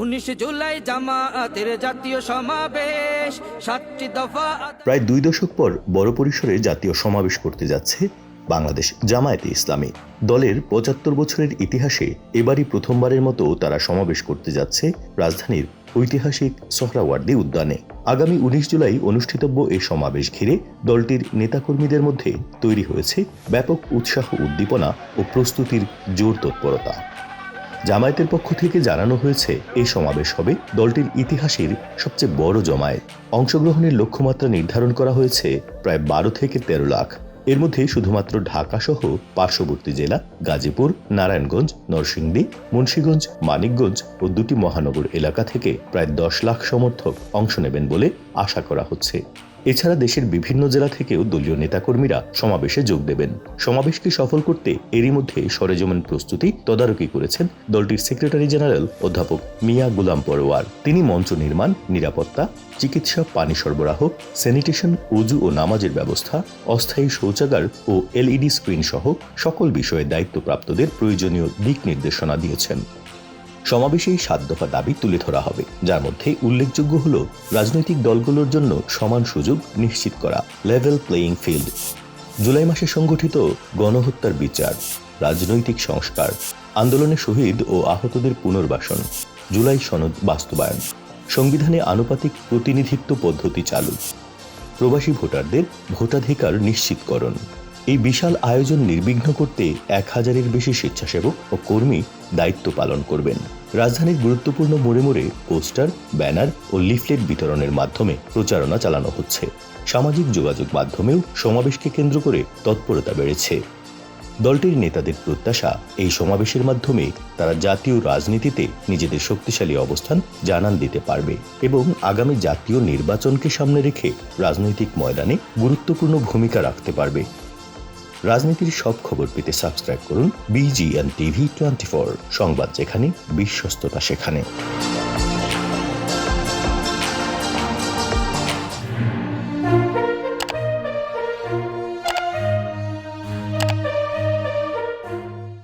19 জুলাই জামায়াতের জাতীয় সমাবেশ 7টি দফা। প্রায় 2 দশক পর বড় পরিসরে জাতীয় সমাবেশ করতে যাচ্ছে বাংলাদেশ জামায়াতে ইসলামী। দলের ৭৫ বছরের ইতিহাসে এবারই প্রথমবারের মতো তারা সমাবেশ করতে যাচ্ছে রাজধানীর ঐতিহাসিক সোহরাওয়ার্দী উদ্যানে। আগামী 19 জুলাই অনুষ্ঠিতব্য এই সমাবেশ ঘিরে দলটির নেতাকর্মীদের মধ্যে তৈরি হয়েছে ব্যাপক উৎসাহ, উদ্দীপনা ও প্রস্তুতির জোর তৎপরতা। জামায়াতের পক্ষ থেকে জানানো হয়েছে এই সমাবেশ হবে দলটির ইতিহাসের সবচেয়ে বড় জমায়েত। অংশগ্রহণের লক্ষ্যমাত্রা নির্ধারণ করা হয়েছে প্রায় 12 থেকে 13 লাখ। এর মধ্যে শুধুমাত্র ঢাকা সহ পার্শ্ববর্তী জেলা গাজীপুর, নারায়ণগঞ্জ, নরসিংদী, মুন্সিগঞ্জ, মানিকগঞ্জ ও 2টি মহানগর এলাকা থেকে প্রায় 10 লাখ সমর্থক অংশ নেবেন বলে আশা করা হচ্ছে। এছাড়া দেশের বিভিন্ন জেলা থেকেও দলীয় নেতাকর্মীরা সমাবেশে যোগ দেবেন। সমাবেশকে সফল করতে এরই মধ্যে সরেজমিন প্রস্তুতি তদারকি করেছেন দলটির সেক্রেটারি জেনারেল অধ্যাপক মিয়া গুলাম পরোয়ার। তিনি মঞ্চ নির্মাণ, নিরাপত্তা, চিকিৎসা, পানি সরবরাহ, স্যানিটেশন, ওযু ও নামাজের ব্যবস্থা, অস্থায়ী শৌচাগার ও LED স্ক্রিন সহ সকল বিষয়ে দায়িত্বপ্রাপ্তদের প্রয়োজনীয় দিক নির্দেশনা দিয়েছেন। সমাবেশে 7 দফা দাবি তুলে ধরা হবে, যার মধ্যে উল্লেখযোগ্য হল রাজনৈতিক দলগুলোর জন্য সমান সুযোগ নিশ্চিত করা, লেভেল প্লেয়িং ফিল্ড, জুলাই মাসে সংগঠিত গণহত্যার বিচার, রাজনৈতিক সংস্কার, আন্দোলনে শহীদ ও আহতদের পুনর্বাসন, জুলাই সনদ বাস্তবায়ন, সংবিধানে আনুপাতিক প্রতিনিধিত্ব পদ্ধতি চালু, প্রবাসী ভোটারদের ভোটাধিকার নিশ্চিতকরণ। এই বিশাল আয়োজন নির্বিঘ্ন করতে 1000-এর বেশি স্বেচ্ছাসেবক ও কর্মী দায়িত্ব পালন করবেন। রাজধানীর গুরুত্বপূর্ণ মোড়ে মোড়ে পোস্টার, ব্যানার ও লিফলেট বিতরণের মাধ্যমে প্রচারণা চালানো হচ্ছে। সামাজিক যোগাযোগ মাধ্যমেও সমাবেশকে কেন্দ্র করে তৎপরতা বেড়েছে। দলটির নেতাদের প্রত্যাশা, এই সমাবেশের মাধ্যমে তারা জাতীয় রাজনীতিতে নিজেদের শক্তিশালী অবস্থান জানান দিতে পারবে এবং আগামী জাতীয় নির্বাচনকে সামনে রেখে রাজনৈতিক ময়দানে গুরুত্বপূর্ণ ভূমিকা রাখতে পারবে। রাজনীতির সব খবর পেতে সাবস্ক্রাইব করুন BGN TV 24, সংবাদ যেখানে, বিশ্বস্ততা সেখানে।